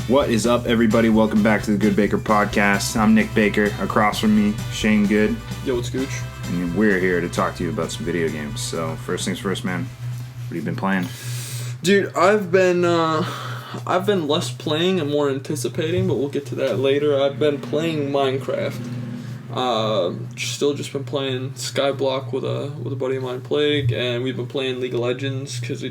What is up, everybody? Welcome back to the GoodeBaker podcast. I'm Nick Baker. Across from me, Shane Good. Yo, what's Gooch? And we're here to talk to you about some video games. So, first things first, man. What have you been playing? Dude, I've been less playing and more anticipating, but we'll get to that later. I've been playing Minecraft. Still just been playing Skyblock with a buddy of mine, Plague, and we've been playing League of Legends because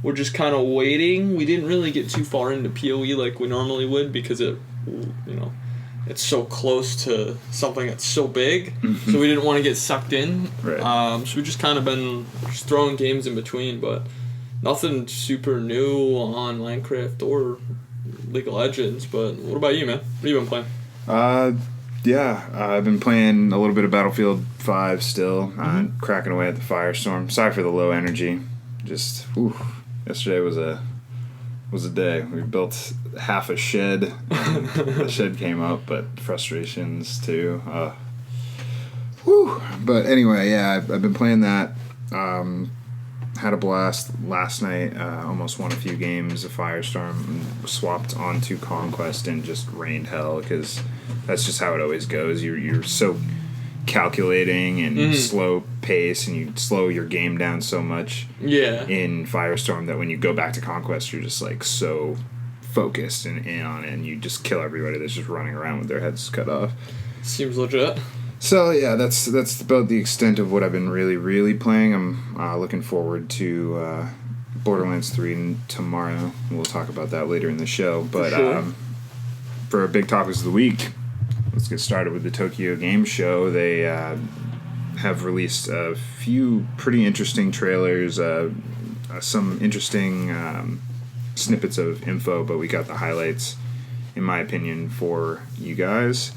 we're just kind of waiting. We didn't really get too far into PoE like we normally would because it's so close to something that's so big, so we didn't want to get sucked in. Right. So we just kind of been just throwing games in between, but nothing super new on Minecraft or League of Legends. But what about you, man? What have you been playing? I've been playing a little bit of Battlefield 5 still, cracking away at the Firestorm. Sorry for the low energy. Yesterday was a day. We built half a shed. And the shed came up, but frustrations too. But anyway, yeah, I've been playing that. Had a blast last night. Almost won a few games of Firestorm. Swapped onto Conquest and just rained hell because that's just how it always goes. You're so calculating and slow pace, and you slow your game down so much in Firestorm that when you go back to Conquest, you're just like so focused and in on it, and you just kill everybody that's just running around with their heads cut off. Seems legit. So yeah, that's about the extent of what I've been really playing. I'm looking forward to Borderlands 3 tomorrow. We'll talk about that later in the show. But for our big topics of the week, let's get started with the Tokyo Game Show. They have released a few pretty interesting trailers, some interesting snippets of info, but we got the highlights, in my opinion, for you guys.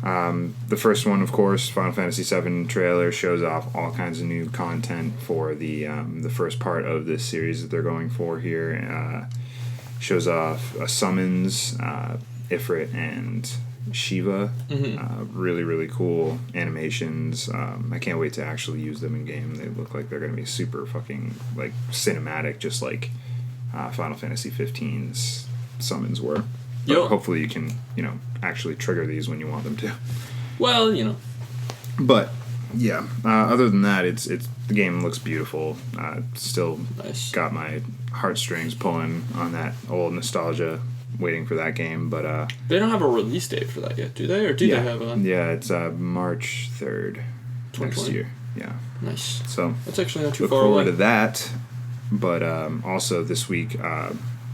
The first one, of course, Final Fantasy VII trailer shows off all kinds of new content for the first part of this series that they're going for here. Shows off a summons, Ifrit and Shiva. Really cool animations. I can't wait to actually use them in game. They look like they're going to be super fucking like cinematic, just like Final Fantasy 15's summons were. But hopefully you can, actually trigger these when you want them to. Well, But yeah, other than that, it's the game looks beautiful. Still nice. Got my heartstrings pulling on that old nostalgia, waiting for that game. But they don't have a release date for that yet, do they? Or do they have a? Yeah, it's March 3rd next year. Yeah. Nice. So that's actually not too far away. Look forward to that. But also this week,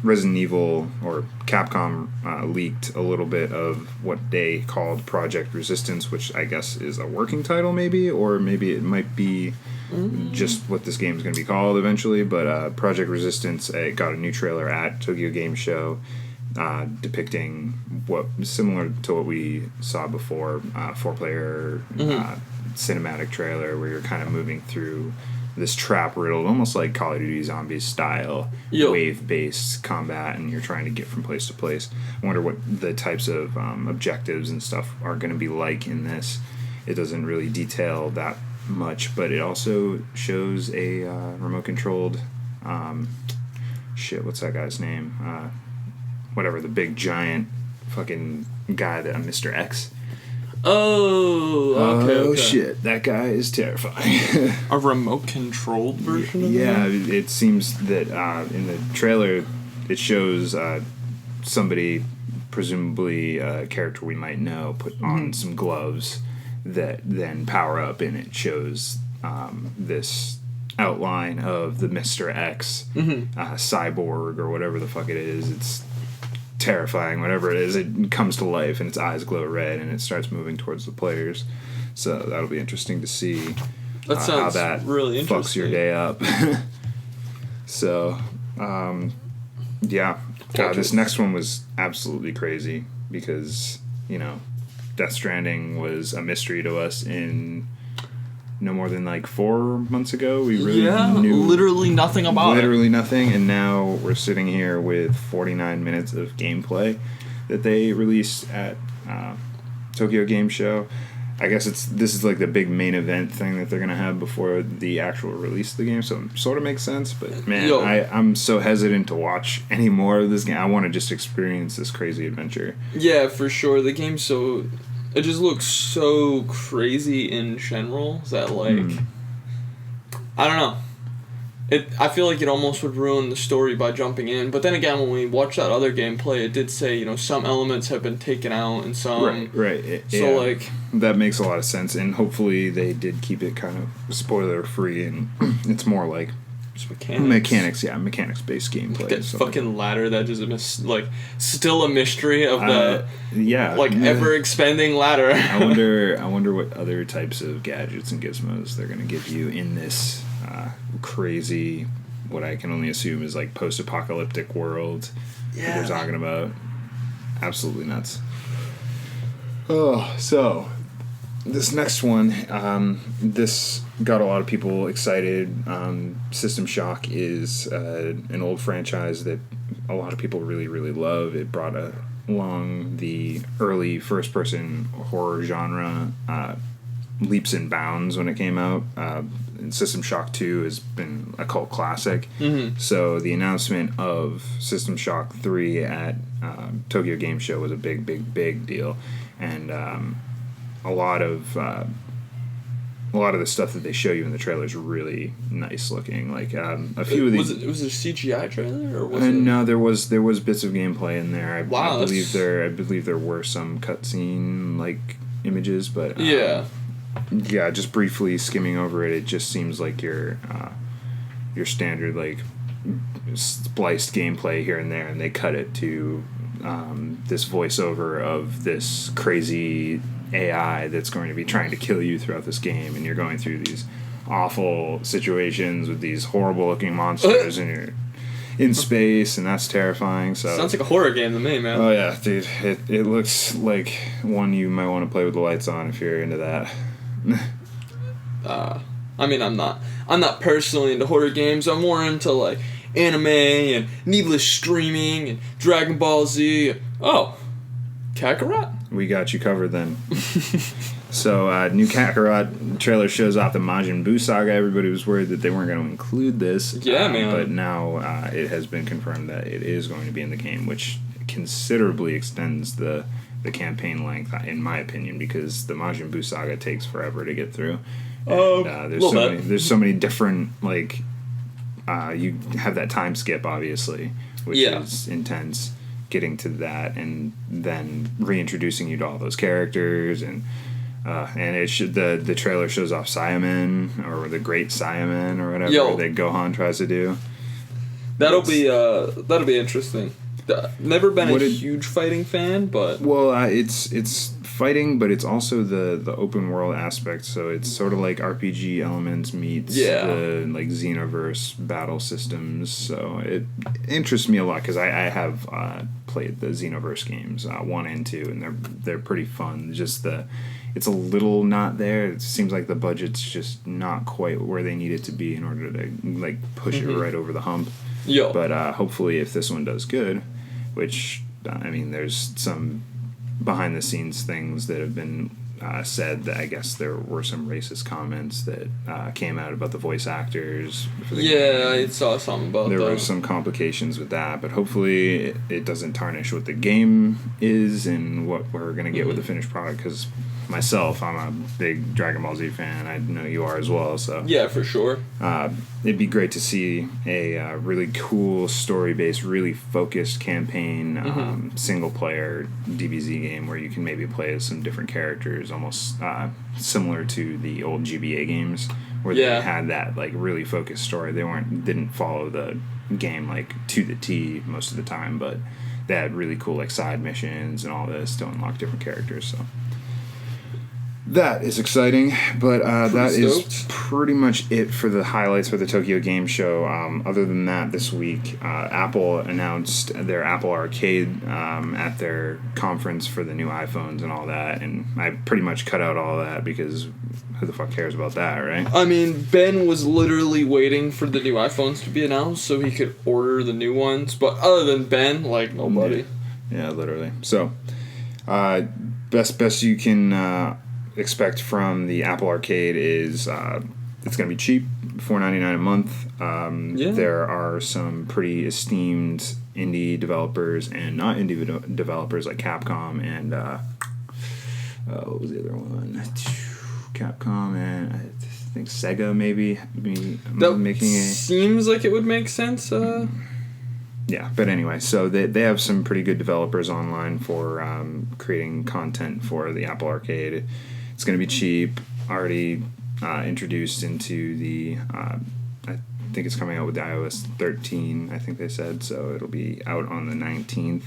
Resident Evil, or Capcom, leaked a little bit of what they called Project Resistance, which I guess is a working title maybe, or maybe it might be just what this game is going to be called eventually. But Project Resistance got a new trailer at Tokyo Game Show, depicting what similar to what we saw before, 4-player cinematic trailer where you're kind of moving through this trap riddled, almost like Call of Duty Zombies style, wave-based combat, and you're trying to get from place to place. I wonder what the types of objectives and stuff are going to be like in this. It doesn't really detail that much, but it also shows a remote-controlled... what's that guy's name? Whatever, the big, giant fucking guy, that Mr. X... Okay. Oh, shit. That guy is terrifying. A remote-controlled version of that? Yeah, it seems that in the trailer, it shows somebody, presumably a character we might know, put on some gloves that then power up, and it shows this outline of the Mr. X cyborg, or whatever the fuck it is. It's terrifying. Whatever it is, it comes to life and its eyes glow red and it starts moving towards the players. So that'll be interesting to see how that really fucks your day up. So this next one was absolutely crazy because Death Stranding was a mystery to us in no more than like 4 months ago. We really knew literally nothing about it. Literally nothing, and now we're sitting here with 49 minutes of gameplay that they released at Tokyo Game Show. I guess this is like the big main event thing that they're going to have before the actual release of the game, so it sort of makes sense. But, man, I'm so hesitant to watch any more of this game. I want to just experience this crazy adventure. Yeah, for sure. The game's so... It just looks so crazy in general that, like... I don't know. I feel like it almost would ruin the story by jumping in. But then again, when we watched that other gameplay, it did say, you know, some elements have been taken out and some... Right. So, like... That makes a lot of sense. And hopefully they did keep it kind of spoiler-free and it's more like... Just mechanics. Mechanics-based gameplay. That fucking ladder that is, still a mystery of the... ever-expanding ladder. I wonder what other types of gadgets and gizmos they're going to give you in this... crazy, what I can only assume is like post-apocalyptic world that they're talking about. Absolutely nuts. Oh, so this next one, this got a lot of people excited. System Shock is an old franchise that a lot of people really, really love. It brought along the early first-person horror genre leaps and bounds when it came out. And System Shock 2 has been a cult classic. Mm-hmm. So the announcement of System Shock 3 at Tokyo Game Show was a big, big, big deal. And a lot of the stuff that they show you in the trailer is really nice looking. Like a few of these. Was it a CGI trailer or was it? No, there was bits of gameplay in there. I believe there were some cutscene like images, but yeah, just briefly skimming over it, it just seems like your standard like spliced gameplay here and there, and they cut it to this voiceover of this crazy AI that's going to be trying to kill you throughout this game, and you're going through these awful situations with these horrible looking monsters, and you're in space, and that's terrifying. So sounds like a horror game to me, man. Oh yeah, dude, it looks like one you might want to play with the lights on if you're into that. I mean, I'm not personally into horror games. I'm more into like anime and needless streaming and Dragon Ball Z. Oh, Kakarot. We got you covered then. So, new Kakarot trailer shows off the Majin Buu saga. Everybody was worried that they weren't going to include this. Yeah, man. But now it has been confirmed that it is going to be in the game, which considerably extends the campaign length, in my opinion, because the Majin Buu saga takes forever to get through. And, there's so many different, like, you have that time skip, obviously, which is intense, getting to that, and then reintroducing you to all those characters, and the trailer shows off Saiyaman, or the Great Saiyaman, or whatever that Gohan tries to do. That'll be interesting. Never been a huge fighting fan, but it's fighting, but it's also the open world aspect. So it's sort of like RPG elements meets the like Xenoverse battle systems. So it interests me a lot because I have played the Xenoverse games 1 and 2, and they're pretty fun. Just it's a little not there. It seems like the budget's just not quite where they need it to be in order to like push it right over the hump. But hopefully, if this one does good, which I mean, there's some behind the scenes things that have been said that I guess there were some racist comments that came out about the voice actors. For the game. I saw something about that. There were some complications with that, but hopefully it doesn't tarnish what the game is and what we're going to get with the finished product, because myself, I'm a big Dragon Ball Z fan. I know you are as well. So yeah, for sure. It'd be great to see a really cool story-based, really focused campaign, single-player DBZ game where you can maybe play as some different characters, almost similar to the old GBA games, where they had that like really focused story. They didn't follow the game like to the T most of the time, but they had really cool like side missions and all this to unlock different characters. So that is exciting, but that is pretty much it for the highlights for the Tokyo Game Show. Other than that, this week, Apple announced their Apple Arcade at their conference for the new iPhones and all that, and I pretty much cut out all that because who the fuck cares about that, right? I mean, Ben was literally waiting for the new iPhones to be announced so he could order the new ones, but other than Ben, like, nobody. Yeah, literally. So, best you can expect from the Apple Arcade is it's going to be cheap, $4.99 a month. There are some pretty esteemed indie developers and not indie developers like Capcom and what was the other one? Capcom and I think Sega maybe making a... Seems like it would make sense. Yeah, but anyway, so they have some pretty good developers online for creating content for the Apple Arcade. It's going to be cheap, already introduced into the... I think it's coming out with the iOS 13, I think they said, so it'll be out on the 19th.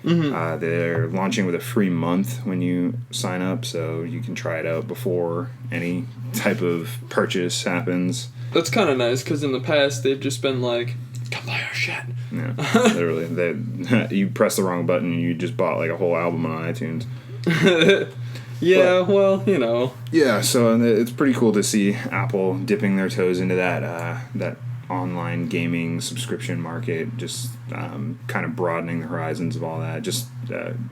Mm-hmm. They're launching with a free month when you sign up, so you can try it out before any type of purchase happens. That's kind of nice, because in the past they've just been like, come buy our shit. Yeah, literally. You press the wrong button and you just bought like a whole album on iTunes. Yeah, but, well, you know. Yeah, so it's pretty cool to see Apple dipping their toes into that online gaming subscription market, just kind of broadening the horizons of all that. Just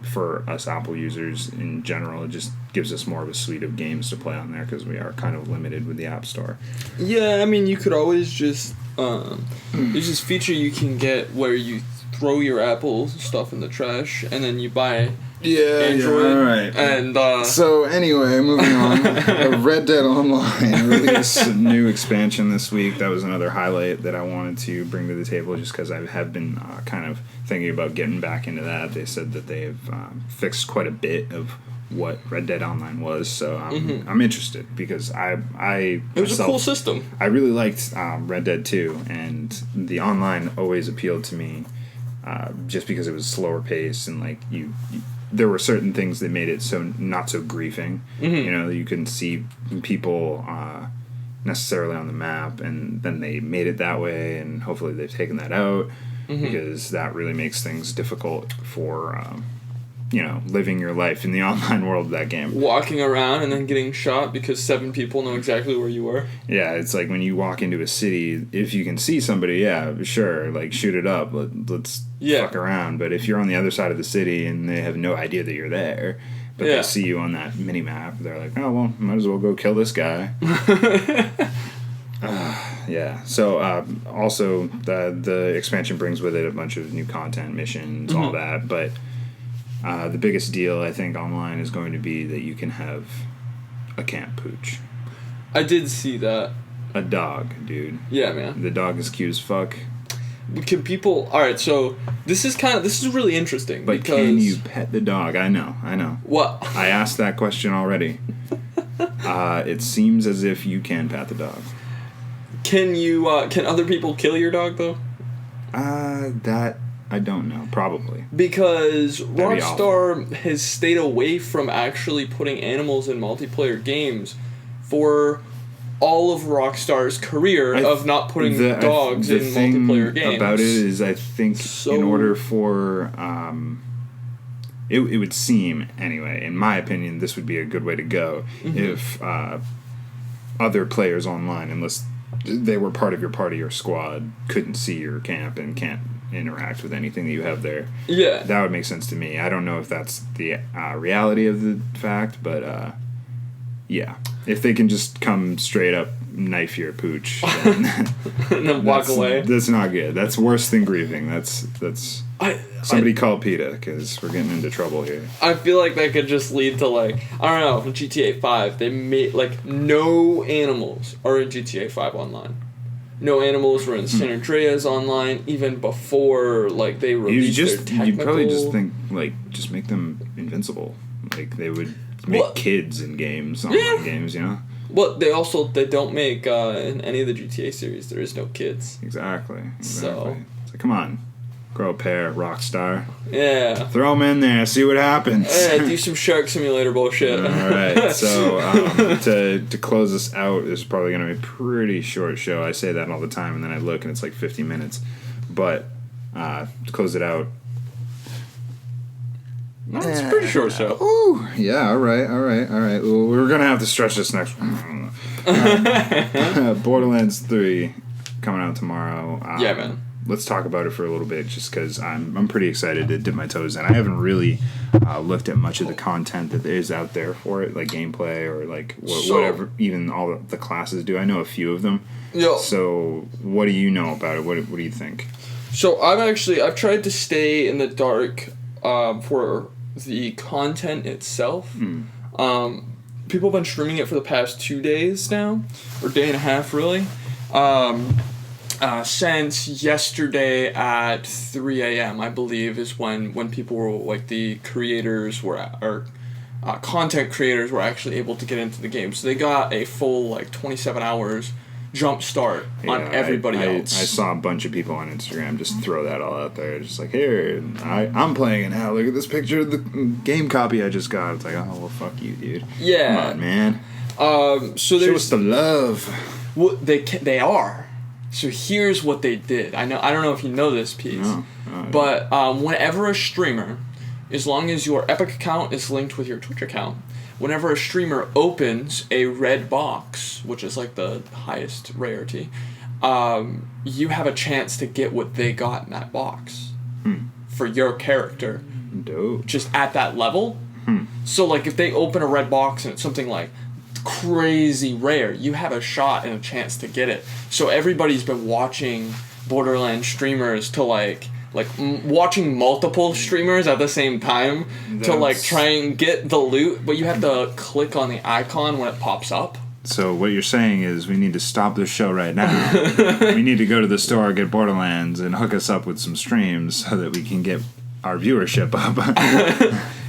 for us Apple users in general, it just gives us more of a suite of games to play on there because we are kind of limited with the App Store. Yeah, I mean, you could always just... there's this feature you can get where you throw your Apple stuff in the trash and then you buy Android. Yeah, all right. And so anyway, moving on. Red Dead Online released a new expansion this week. That was another highlight that I wanted to bring to the table just because I have been kind of thinking about getting back into that. They said that they've fixed quite a bit of what Red Dead Online was, so I'm interested because it was a cool system. I really liked Red Dead 2, and the online always appealed to me just because it was slower paced and like there were certain things that made it so not so griefing. Mm-hmm. You know, you couldn't see people necessarily on the map, and then they made it that way, and hopefully they've taken that out because that really makes things difficult for living your life in the online world of that game. Walking around and then getting shot because 7 people know exactly where you were. Yeah, it's like when you walk into a city, if you can see somebody, yeah, sure, like shoot it up, let's fuck around. But if you're on the other side of the city and they have no idea that you're there, but they see you on that mini-map, they're like, oh, well, might as well go kill this guy. Yeah, so also the expansion brings with it a bunch of new content, missions, all that, but... the biggest deal, I think, online is going to be that you can have a camp pooch. I did see that. A dog, dude. Yeah, man. The dog is cute as fuck. Can people... Alright, so this is really interesting. But because... can you pet the dog? I know. What? I asked that question already. It seems as if you can pet the dog. Can you... can other people kill your dog, though? That... I don't know. Probably. Because Rockstar has stayed away from actually putting animals in multiplayer games for all of Rockstar's career of not putting dogs in multiplayer games. The thing about it is I think in order for... it would seem, anyway, in my opinion, this would be a good way to go if other players online, unless they were part of your party or squad, couldn't see your camp and can't interact with anything that you have there. Yeah. That would make sense to me. I don't know if that's the reality of the fact, but yeah. If they can just come straight up knife your pooch then and then walk away. That's not good. That's worse than grieving. That's somebody call PETA because we're getting into trouble here. I feel like that could just lead to I don't know, in GTA 5 they made no animals are in GTA 5 online. No animals were in San Andreas online even before they released their technical... You'd probably just think just make them invincible. They would make kids in games, online games, you know? Well, they don't make in any of the GTA series there is no kids. Exactly. So come on. Grow a pair, Rockstar. Yeah. Throw them in there, see what happens. Yeah, do some Shark Simulator bullshit. Alright, so to close this out, this is probably going to be a pretty short show. I say that all the time, and then I look and it's 50 minutes. But to close it out... No, it's a pretty short show. Ooh, yeah, alright. Well, we're going to have to stretch this next one. Borderlands 3 coming out tomorrow. Yeah, man. let's talk about it for a little bit, just because I'm pretty excited to dip my toes in. I haven't really looked at much of the content that is out there for it, like gameplay or like whatever, even all the classes do. I know a few of them. Yeah. So what do you know about it? What do you think? So I've tried to stay in the dark for the content itself. People have been streaming it for the past 2 days now, or day and a half really. Since yesterday at 3 a.m. I believe is when people were, like, the creators were, or content creators were actually able to get into the game. So they got a full, like, 27 hours jump start on everybody else. I saw a bunch of people on Instagram just throw that all out there. Just like, here, I'm playing it now. Look at this picture of the game copy I just got. It's like, oh, well, fuck you, dude. Yeah. Come on, man. So there's... Show us the love. Well, they are. So here's what they did. I don't know if you know this piece, but whenever a streamer, as long as your Epic account is linked with your Twitch account, whenever a streamer opens a red box, which is like the highest rarity, you have a chance to get what they got in that box for your character. Dope. Just at that level. So, like, if they open a red box and it's something like crazy rare, you have a shot and a chance to get it. So everybody's been watching Borderlands streamers to watching multiple streamers at the same time to like try and get the loot, but you have to click on the icon when it pops up. So what you're saying is we need to stop this show right now. We need to go to the store, get Borderlands, and hook us up with some streams so that we can get our viewership up.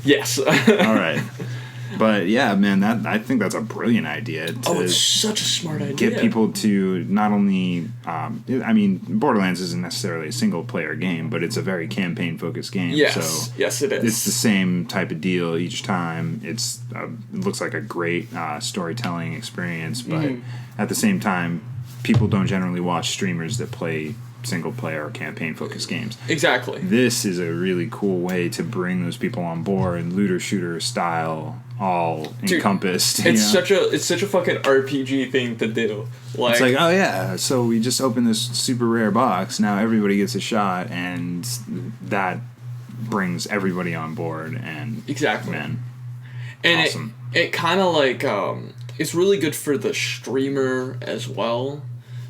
Yes. All right. But yeah, man, I think that's a brilliant idea. It's such a smart idea. Get people to not only, Borderlands isn't necessarily a single player game, but it's a very campaign focused game. Yes, so yes, it is. It's the same type of deal each time. It looks like a great storytelling experience, but at the same time, people don't generally watch streamers that play single player or campaign focused games. Exactly. This is a really cool way to bring those people on board, looter shooter style, all encompassed. It's such a fucking RPG thing to do. Like, it's like, oh yeah, so we just opened this super rare box, now everybody gets a shot, and that brings everybody on board. And exactly, man, and awesome. It kind of like it's really good for the streamer as well.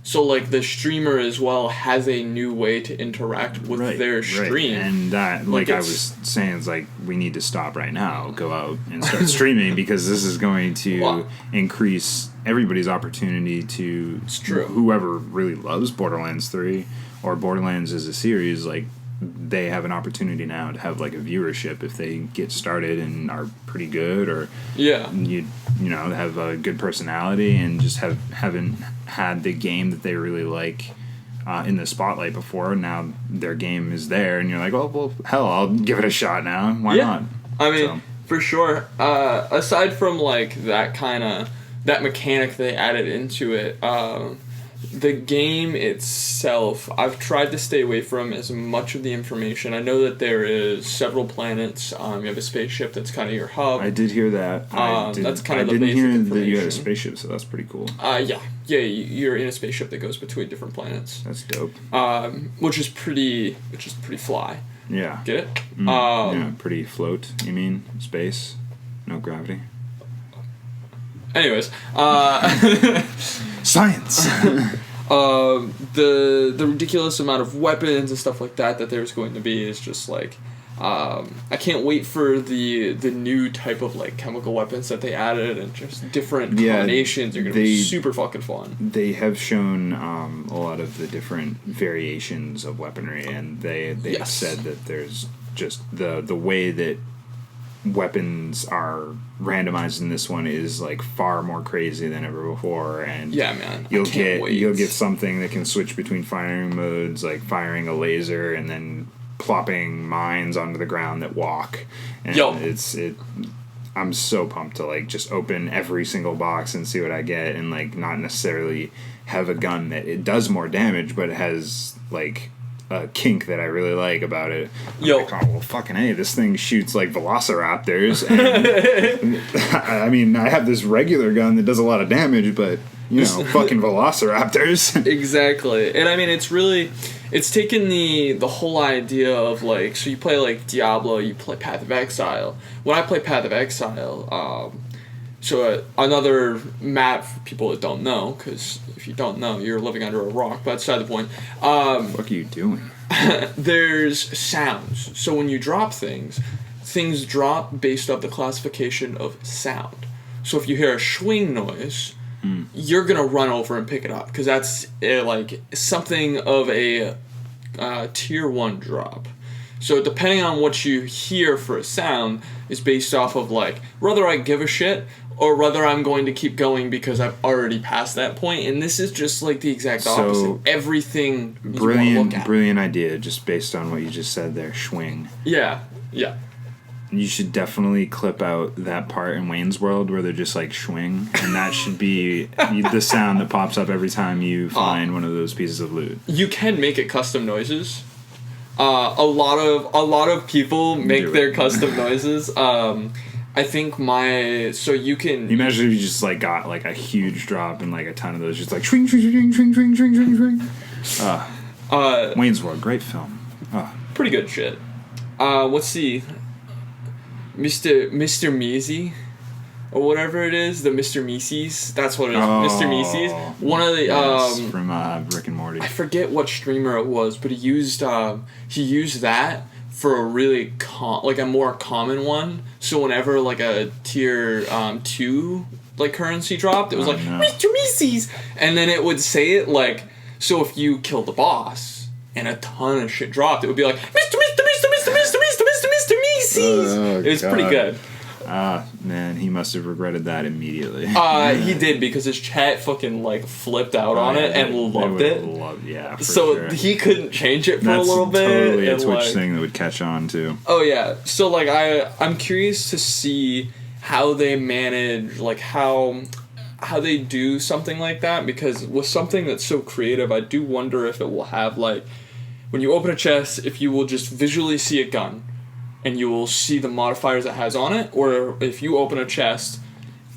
So, like, the streamer as well has a new way to interact with their stream. Right. And that, like I was saying, it's like, we need to stop right now, go out and start streaming, because this is going to increase everybody's opportunity to... It's true. Whoever really loves Borderlands 3 or Borderlands as a series, like, they have an opportunity now to have, like, a viewership if they get started and are pretty good, or you know, have a good personality and just haven't had the game that they really like in the spotlight before. Now their game is there, and you're like, oh, well, hell, I'll give it a shot now. Why not? I mean, for sure. Aside from, like, that mechanic they added into it, the game itself, I've tried to stay away from as much of the information. I know that there is several planets. You have a spaceship that's kind of your hub. I did hear that. That's kind of the basic information. I didn't hear that you had a spaceship, so that's pretty cool. Yeah, you're in a spaceship that goes between different planets. That's dope. Which is pretty fly. Yeah. Get it? Yeah, pretty float. You mean space, no gravity. Anyways, science. The ridiculous amount of weapons and stuff like that there's going to be is just like, I can't wait for the new type of, like, chemical weapons that they added, and just different combinations are going to be super fucking fun. They have shown a lot of the different variations of weaponry, and they have said that there's just the way that weapons are randomized in this one is, like, far more crazy than ever before, and you'll get something that can switch between firing modes, like firing a laser and then plopping mines onto the ground that walk, and I'm so pumped to, like, just open every single box and see what I get, and, like, not necessarily have a gun that it does more damage, but it has, like, a kink that I really like about it. Like, oh, well, fucking hey, this thing shoots like velociraptors. And I mean, I have this regular gun that does a lot of damage, but fucking velociraptors. Exactly. And I mean, it's taken the whole idea of, like, so you play, like, Diablo, you play Path of Exile. When I play Path of Exile, another map for people that don't know, because if you don't know, you're living under a rock, but that's beside the point. What are you doing? There's sounds. So when you drop things drop based off the classification of sound. So if you hear a swing noise, you're gonna run over and pick it up, because that's like something of a tier 1 drop. So depending on what you hear for a sound is based off of, like, whether I give a shit or whether I'm going to keep going because I've already passed that point. And this is just, like, the exact opposite. So, everything you want to look at. Brilliant idea, just based on what you just said there. Swing. Yeah. You should definitely clip out that part in Wayne's World where they're just like swing, and that should be the sound that pops up every time you find one of those pieces of loot. You can make it custom noises. A lot of people make their custom noises. I think you can. You imagine if you just like got like a huge drop and like a ton of those, just like swing, swing, swing, swing, swing, swing, swing, swing. Wayne's World, great film. Pretty good shit. Let's see. Mr. Measy, or whatever it is, the Mr. Meese's. That's what it is. Mr. Meese's. One of the from Rick and Morty. I forget what streamer it was, but he used that for a really a more common one. So whenever like a tier 2 like currency dropped, it was Mr. Meese's, and then it would say it like, so if you killed the boss and a ton of shit dropped, it would be like Mr. It was pretty good. Man, he must have regretted that immediately. He did, because his chat fucking like flipped out on it and loved it. Sure. He couldn't change it for a little bit. That's totally a Twitch thing that would catch on too. Oh yeah, so like I'm curious to see how they manage, like how they do something like that, because with something that's so creative, I do wonder if it will have, like, when you open a chest, if you will just visually see a gun and you will see the modifiers it has on it, or if you open a chest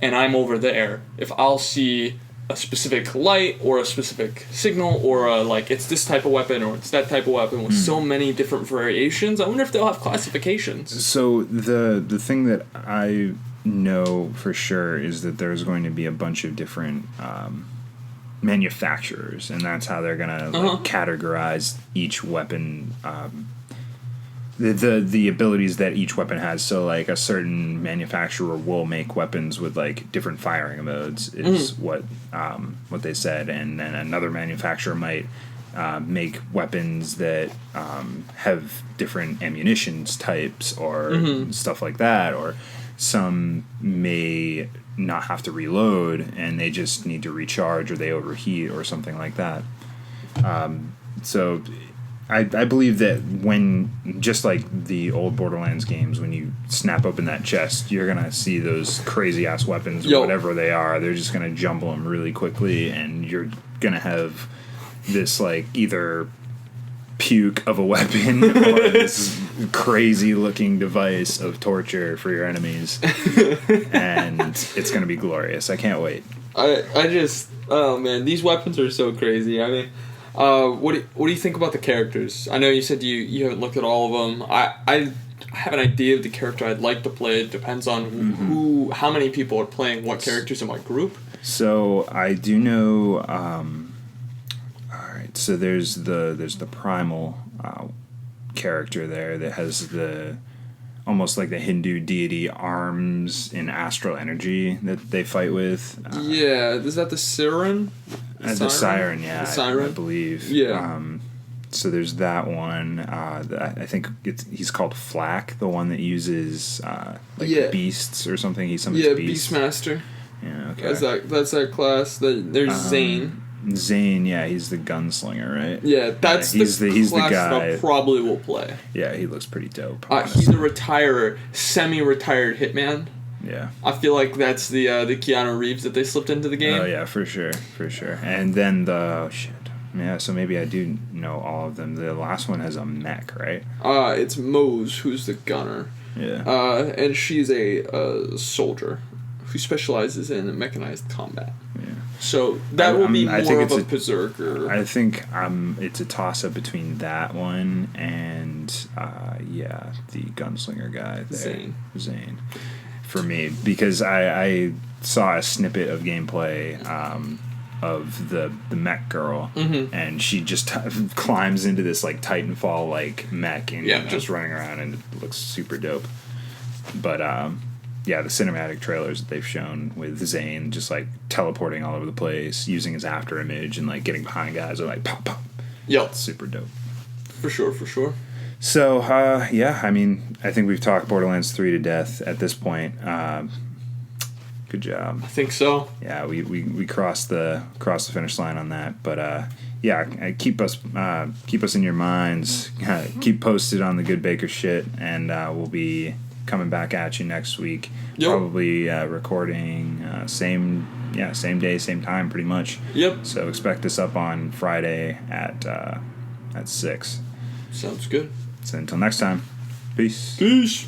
and I'm over there, if I'll see a specific light or a specific signal or like it's this type of weapon or it's that type of weapon with so many different variations. I wonder if they'll have classifications. So the thing that I know for sure is that there's going to be a bunch of different manufacturers, and that's how they're gonna like, categorize each weapon. The abilities that each weapon has. So like a certain manufacturer will make weapons with like different firing modes is what they said, and then another manufacturer might make weapons that have different ammunitions types or stuff like that, or some may not have to reload and they just need to recharge, or they overheat or something like that. So I believe that when, just like the old Borderlands games, when you snap open that chest, you're going to see those crazy-ass weapons, whatever they are. They're just going to jumble them really quickly, and you're going to have this, like, either puke of a weapon or this crazy-looking device of torture for your enemies. And it's going to be glorious. I can't wait. I just... Oh, man. These weapons are so crazy. I mean... What do you think about the characters? I know you said you haven't looked at all of them. I have an idea of the character I'd like to play. It depends on how many people are playing what characters in what group. So I do know. All right. So there's the primal character there that has the almost like the Hindu deity arms in astral energy that they fight with. Yeah, is that the Siren? The Siren, yeah. The Siren? I believe. Yeah. So there's that one. I think he's called Flack, the one that uses beasts or something. He summons beasts. Beastmaster. Yeah, okay. That's that class. There's Zane. Zane, yeah, he's the gunslinger, right? Yeah, that's he's the class guy that I probably will play. Yeah, he looks pretty dope. He's a semi-retired hitman. Yeah. I feel like that's the Keanu Reeves that they slipped into the game. Oh, yeah, for sure. And then yeah, so maybe I do know all of them. The last one has a mech, right? It's Mose, who's the gunner. Yeah. And she's a soldier who specializes in mechanized combat. Yeah. So that will be I more think of a Berserker. I think it's a toss-up between that one and, the gunslinger guy there. Zane. For me, because I saw a snippet of gameplay of the mech girl, and she just climbs into this like Titanfall like mech and just running around, and it looks super dope. But the cinematic trailers that they've shown with Zane just like teleporting all over the place, using his after image and like getting behind guys and like pop pop. Yep, it's super dope. For sure. So I mean, I think we've talked Borderlands 3 to death at this point. Good job. I think so. Yeah, we crossed the finish line on that, but keep us in your minds. Keep posted on the GoodeBaker shit, and we'll be coming back at you next week. Yep. Probably recording same day, same time, pretty much. Yep. So expect us up on Friday at 6. Sounds good. So until next time, peace. Peace.